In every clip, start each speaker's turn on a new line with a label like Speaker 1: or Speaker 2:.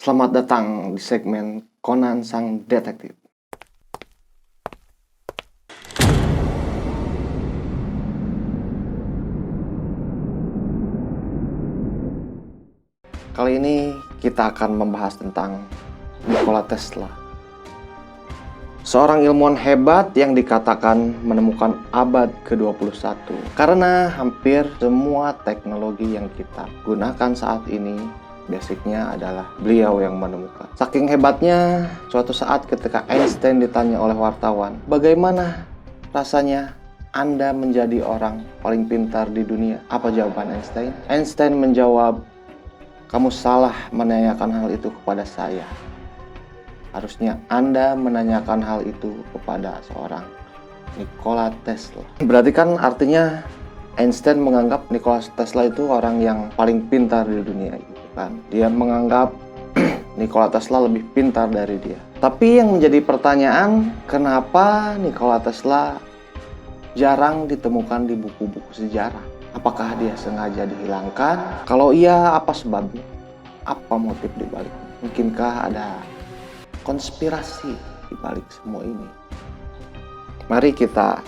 Speaker 1: Selamat datang di segmen Conan Sang Detektif. Kali ini kita akan membahas tentang Nikola Tesla. Seorang ilmuwan hebat yang dikatakan menemukan abad ke-21. Karena hampir semua teknologi yang kita gunakan saat ini basicnya adalah beliau yang menemukan. Saking hebatnya, suatu saat ketika Einstein ditanya oleh wartawan, bagaimana rasanya Anda menjadi orang paling pintar di dunia? Apa jawaban Einstein? Einstein menjawab, kamu salah menanyakan hal itu kepada saya. Harusnya Anda menanyakan hal itu kepada seorang Nikola Tesla. Berarti kan artinya Einstein menganggap Nikola Tesla itu orang yang paling pintar di dunia gitu kan. Dia menganggap Nikola Tesla lebih pintar dari dia. Tapi yang menjadi pertanyaan, kenapa Nikola Tesla jarang ditemukan di buku-buku sejarah? Apakah dia sengaja dihilangkan? Kalau iya, apa sebabnya? Apa motif dibaliknya? Mungkinkah ada konspirasi di balik semua ini? Mari kita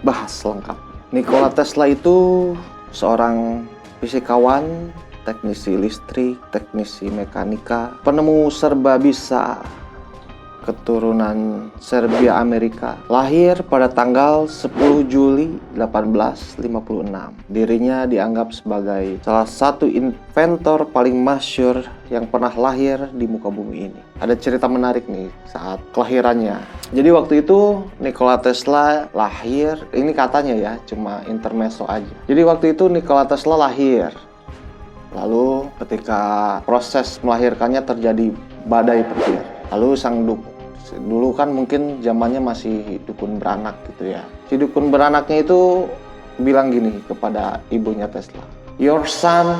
Speaker 1: bahas lengkapnya. Nikola Tesla itu seorang fisikawan, teknisi listrik, teknisi mekanika, penemu serba bisa, keturunan Serbia Amerika. Lahir pada tanggal 10 Juli 1856. Dirinya dianggap sebagai salah satu inventor paling masyhur yang pernah lahir di muka bumi ini. Ada cerita menarik nih saat kelahirannya. Jadi waktu itu Nikola Tesla lahir, ini katanya ya, cuma intermezzo aja. Jadi waktu itu Nikola Tesla lahir. Lalu ketika proses melahirkannya terjadi badai petir. Lalu sang dulu kan mungkin zamannya masih dukun beranak gitu ya. Si dukun beranaknya itu bilang gini kepada ibunya Tesla, "Your son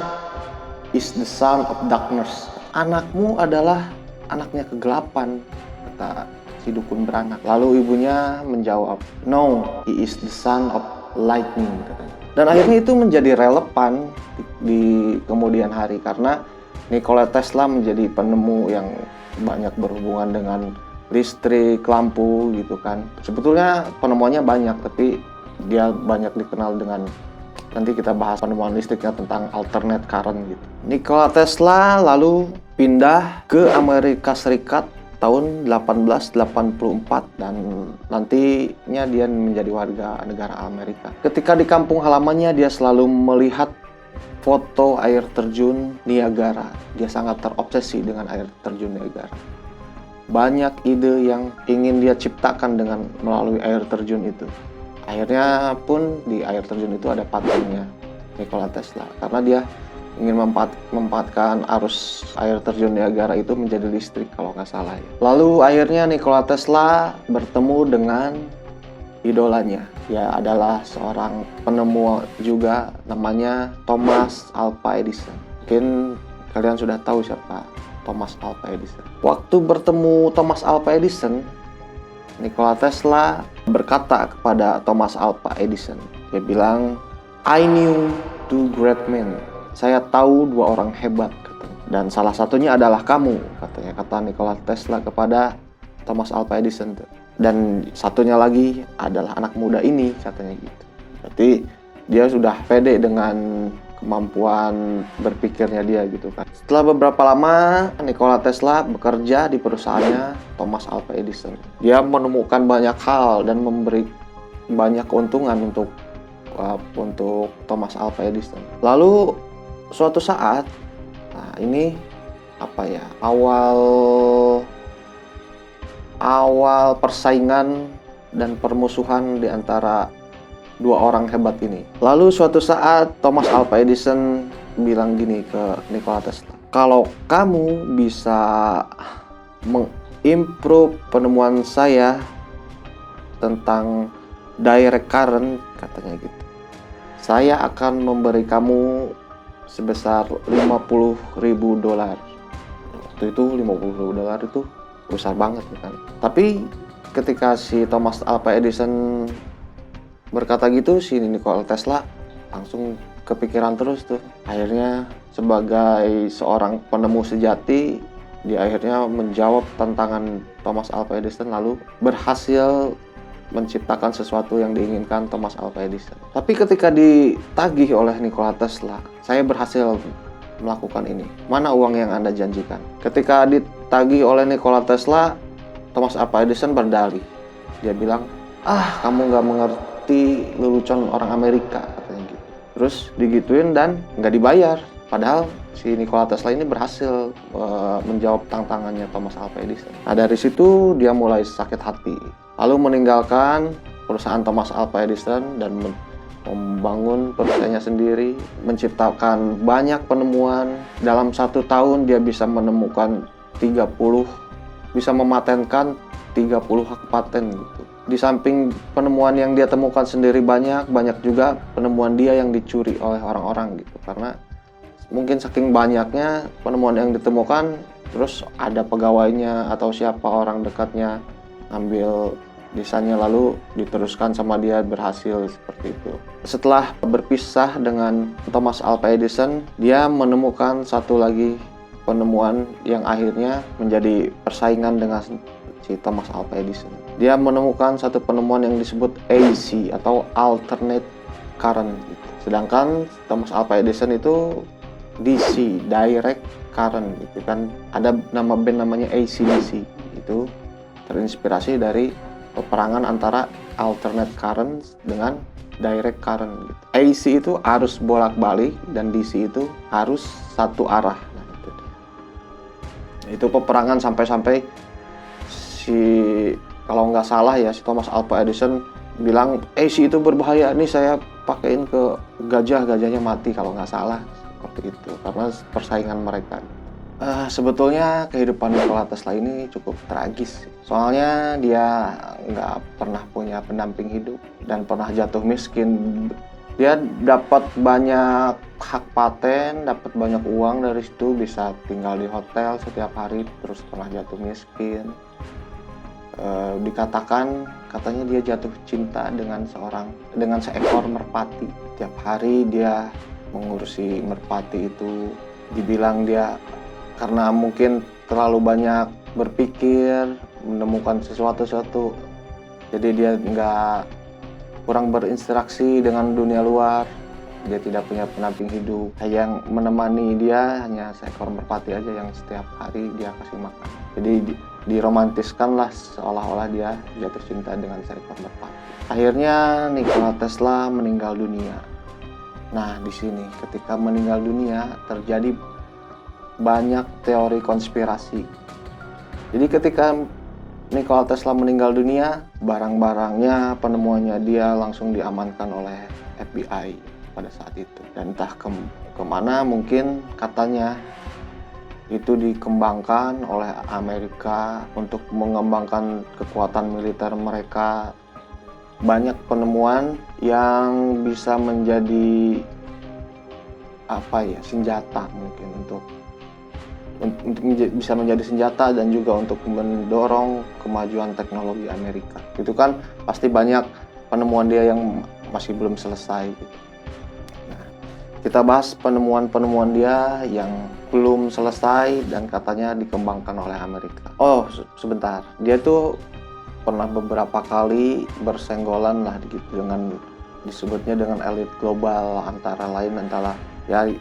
Speaker 1: is the son of darkness." Anakmu adalah anaknya kegelapan, kata si dukun beranak. Lalu ibunya menjawab, "No, he is the son of lightning," katanya. Dan akhirnya itu menjadi relevan di kemudian hari karena Nikola Tesla menjadi penemu yang banyak berhubungan dengan listrik, lampu gitu kan. Sebetulnya penemuannya banyak, tapi dia banyak dikenal dengan, nanti kita bahas penemuan listriknya tentang alternate current gitu. Nikola Tesla lalu pindah ke Amerika Serikat tahun 1884 dan nantinya dia menjadi warga negara Amerika. Ketika di kampung halamannya dia selalu melihat foto air terjun Niagara. Dia sangat terobsesi dengan air terjun Niagara. Banyak ide yang ingin dia ciptakan dengan melalui air terjun itu. Akhirnya pun di air terjun itu ada patentnya Nikola Tesla karena dia ingin memanfaatkan arus air terjun Niagara itu menjadi listrik kalau nggak salah ya. Lalu akhirnya Nikola Tesla bertemu dengan idolanya. Dia adalah seorang penemu juga, namanya Thomas Alva Edison. Mungkin kalian sudah tahu siapa Thomas Alva Edison. Waktu bertemu Thomas Alva Edison, Nikola Tesla berkata kepada Thomas Alva Edison, dia bilang, "I knew two great men." Saya tahu dua orang hebat, katanya. Dan salah satunya adalah kamu, katanya, kata Nikola Tesla kepada Thomas Alva Edison. Dan satunya lagi adalah anak muda ini, katanya gitu. Berarti dia sudah pede dengan kemampuan berpikirnya dia gitu kan. Setelah beberapa lama, Nikola Tesla bekerja di perusahaannya Thomas Alva Edison. Dia menemukan banyak hal dan memberi banyak keuntungan untuk Thomas Alva Edison. Lalu suatu saat, nah ini apa ya, awal persaingan dan permusuhan di antara dua orang hebat ini. Lalu suatu saat Thomas Alva Edison bilang gini ke Nikola Tesla, "Kalau kamu bisa mengimprove penemuan saya tentang direct current," katanya gitu, "saya akan memberi kamu sebesar $50.000. Waktu itu $50.000 itu besar banget kan. Tapi ketika si Thomas Alva Edison berkata gitu, si Nikola Tesla langsung kepikiran terus tuh. Akhirnya sebagai seorang penemu sejati, dia akhirnya menjawab tantangan Thomas Alva Edison lalu berhasil menciptakan sesuatu yang diinginkan Thomas Alva Edison. Tapi ketika ditagih oleh Nikola Tesla, saya berhasil melakukan ini. Mana uang yang Anda janjikan? Ketika ditagih oleh Nikola Tesla, Thomas Alva Edison berdalih. Dia bilang, kamu nggak mengerti lelucon orang Amerika, katanya gitu. Terus digituin dan nggak dibayar. Padahal si Nikola Tesla ini berhasil menjawab tantangannya Thomas Alva Edison. Nah, dari situ dia mulai sakit hati. Lalu meninggalkan perusahaan Thomas Alva Edison dan membangun perusahaannya sendiri, menciptakan banyak penemuan. Dalam 1 tahun dia bisa menemukan 30, bisa mematenkan 30 hak paten gitu. Di samping penemuan yang dia temukan sendiri banyak juga penemuan dia yang dicuri oleh orang-orang gitu. Karena mungkin saking banyaknya penemuan yang ditemukan, terus ada pegawainya atau siapa orang dekatnya ngambil desainnya lalu diteruskan sama dia, berhasil seperti itu. Setelah berpisah dengan Thomas Alva Edison, dia menemukan satu lagi penemuan yang akhirnya menjadi persaingan dengan si Thomas Alva Edison. Dia menemukan satu penemuan yang disebut AC atau alternate current gitu. Sedangkan Thomas Alva Edison itu DC, direct current gitu kan. Ada nama band namanya AC/DC. Itu terinspirasi dari peperangan antara alternate current dengan direct current gitu. AC itu arus bolak-balik dan DC itu arus satu arah. Nah, itu peperangan sampai kalau nggak salah ya, si Thomas Alva Edison bilang AC itu berbahaya, nih saya pakein ke gajahnya mati kalau nggak salah. Seperti itu, karena persaingan mereka. Sebetulnya kehidupan Nikola Tesla ini cukup tragis. Soalnya dia nggak pernah punya pendamping hidup dan pernah jatuh miskin. Dia dapat banyak hak paten, dapat banyak uang dari situ, bisa tinggal di hotel setiap hari, terus pernah jatuh miskin. Katanya dia jatuh cinta dengan seekor merpati. Tiap hari dia mengurusi merpati itu. Dibilang dia karena mungkin terlalu banyak berpikir, menemukan sesuatu, jadi dia kurang berinteraksi dengan dunia luar. Dia tidak punya pendamping hidup. Yang menemani dia hanya seekor merpati aja yang setiap hari dia kasih makan. Jadi diromantiskanlah seolah-olah dia jatuh cinta dengan seekor merpati. Akhirnya Nikola Tesla meninggal dunia. Nah, di sini ketika meninggal dunia terjadi banyak teori konspirasi. Jadi ketika Nikola Tesla meninggal dunia, barang-barangnya, penemuannya dia langsung diamankan oleh FBI pada saat itu. Dan entah kemana, mungkin katanya itu dikembangkan oleh Amerika untuk mengembangkan kekuatan militer mereka. Banyak penemuan yang bisa menjadi senjata mungkin untuk bisa menjadi senjata dan juga untuk mendorong kemajuan teknologi Amerika. Itu kan pasti banyak penemuan dia yang masih belum selesai gitu. Nah, kita bahas penemuan dia yang belum selesai dan katanya dikembangkan oleh Amerika. Oh, sebentar. Dia tuh pernah beberapa kali bersenggolan lah gitu disebutnya dengan elit global, antara ya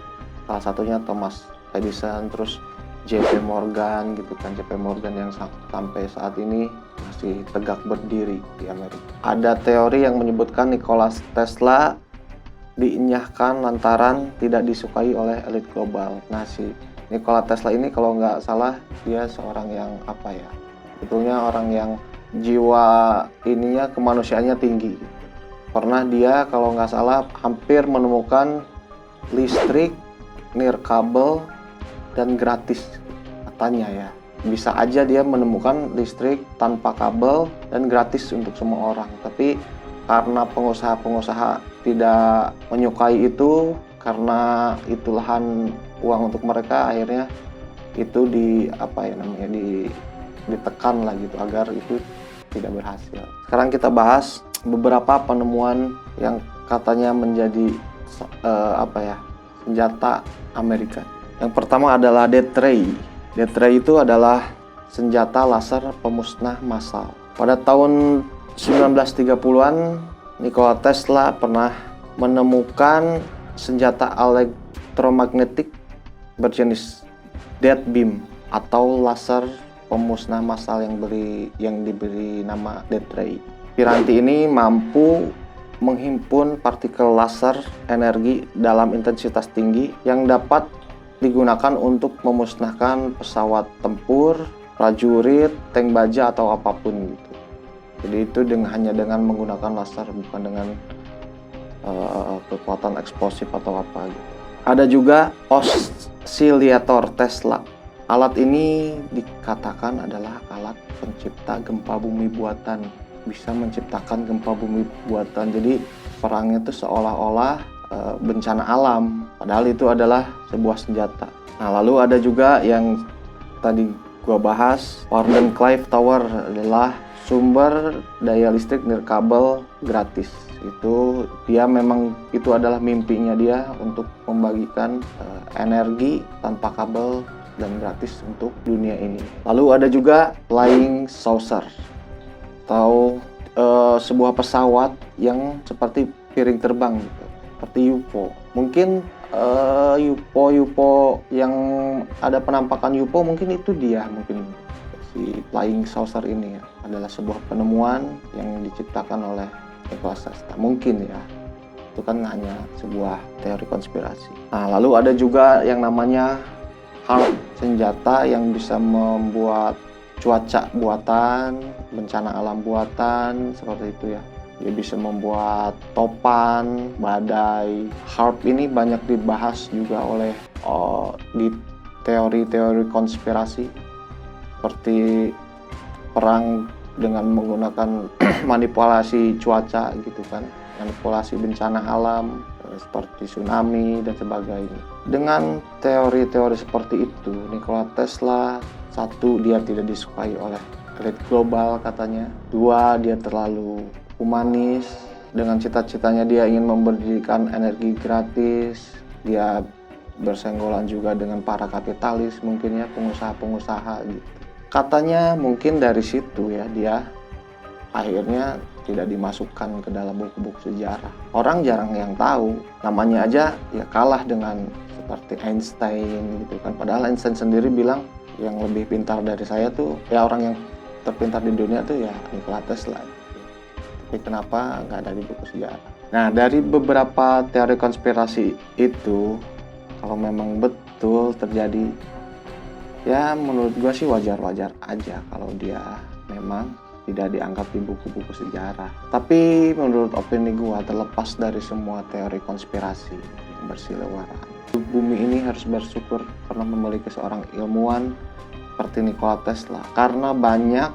Speaker 1: salah satunya Thomas Edison, terus JP Morgan gitu kan. JP Morgan yang sampai saat ini masih tegak berdiri di Amerika. Ada teori yang menyebutkan Nikola Tesla dienyahkan lantaran tidak disukai oleh elit global. Nah, si Nikola Tesla ini kalau nggak salah dia seorang yang sebetulnya orang yang jiwa kemanusiaannya tinggi. Pernah dia kalau nggak salah hampir menemukan listrik nirkabel dan gratis, katanya ya. Bisa aja dia menemukan listrik tanpa kabel dan gratis untuk semua orang. Tapi karena pengusaha-pengusaha tidak menyukai itu, karena itu lahan uang untuk mereka, akhirnya itu ditekan lah gitu agar itu tidak berhasil. Sekarang kita bahas beberapa penemuan yang katanya menjadi apa ya, senjata Amerika. Yang pertama adalah Death Ray. Death Ray itu adalah senjata laser pemusnah massal. Pada tahun 1930-an, Nikola Tesla pernah menemukan senjata elektromagnetik berjenis Death Beam atau laser pemusnah massal yang diberi nama Death Ray. Piranti ini mampu menghimpun partikel laser energi dalam intensitas tinggi yang dapat digunakan untuk memusnahkan pesawat tempur, prajurit, tank baja atau apapun gitu. Jadi itu hanya dengan menggunakan laser, bukan dengan kekuatan eksplosif atau apa gitu. Ada juga oscillator Tesla. Alat ini dikatakan adalah alat pencipta gempa bumi buatan, bisa menciptakan gempa bumi buatan. Jadi perangnya itu seolah-olah bencana alam, padahal itu adalah sebuah senjata. Nah, lalu ada juga yang tadi gua bahas, Wardenclyffe Tower adalah sumber daya listrik nirkabel gratis. Itu dia memang itu adalah mimpinya dia untuk membagikan energi tanpa kabel dan gratis untuk dunia ini. Lalu ada juga flying saucer atau sebuah pesawat yang seperti piring terbang gitu, seperti UFO. Mungkin UFO yang ada penampakan UFO mungkin itu dia, mungkin si flying saucer ini ya, adalah sebuah penemuan yang diciptakan oleh Nikola Tesla. Mungkin ya, itu kan hanya sebuah teori konspirasi. Nah, lalu ada juga yang namanya HARP, senjata yang bisa membuat cuaca buatan, bencana alam buatan, seperti itu ya. Dia bisa membuat topan, badai. HARP ini banyak dibahas juga oleh di teori-teori konspirasi, seperti perang dengan menggunakan manipulasi cuaca gitu kan, manipulasi bencana alam seperti tsunami dan sebagainya. Dengan teori-teori seperti itu, Nikola Tesla, satu, dia tidak disukai oleh elit global katanya. Dua, dia terlalu humanis. Dengan cita-citanya dia ingin memberikan energi gratis. Dia bersenggolan juga dengan para kapitalis, mungkin ya, pengusaha-pengusaha gitu. Katanya mungkin dari situ ya dia akhirnya tidak dimasukkan ke dalam buku-buku sejarah. Orang jarang yang tahu, namanya aja ya kalah dengan seperti Einstein gitu kan. Padahal Einstein sendiri bilang yang lebih pintar dari saya tuh ya, orang yang terpintar di dunia tuh ya Nikola Tesla. Tapi kenapa nggak ada di buku sejarah? Nah, dari beberapa teori konspirasi itu, kalau memang betul terjadi, ya menurut gue sih wajar-wajar aja kalau dia memang tidak dianggap di buku-buku sejarah. Tapi menurut opini gue, terlepas dari semua teori konspirasi yang berseliweran, bumi ini harus bersyukur karena memiliki seorang ilmuwan seperti Nikola Tesla. Karena banyak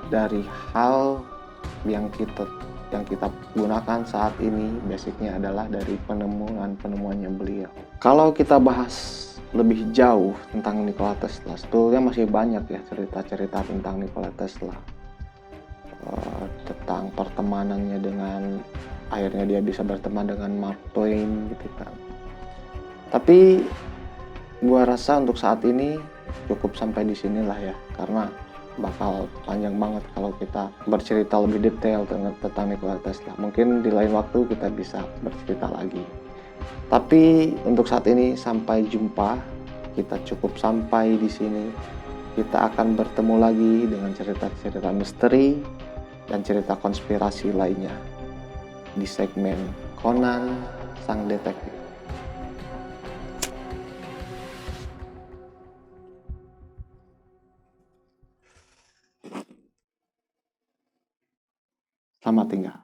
Speaker 1: dari hal yang kita gunakan saat ini basicnya adalah dari penemuannya beliau. Kalau kita bahas lebih jauh tentang Nikola Tesla, sebetulnya masih banyak ya cerita-cerita tentang Nikola Tesla. Tentang pertemanannya dengan, akhirnya dia bisa berteman dengan Mark Twain gitu kan. Tapi gua rasa untuk saat ini cukup sampai di sinilah ya, karena bakal panjang banget kalau kita bercerita lebih detail tentang Nikola Tesla. Mungkin di lain waktu kita bisa bercerita lagi. Tapi untuk saat ini sampai jumpa, kita cukup sampai di sini. Kita akan bertemu lagi dengan cerita-cerita misteri dan cerita konspirasi lainnya di segmen Conan Sang Detektif. Selamat tinggal.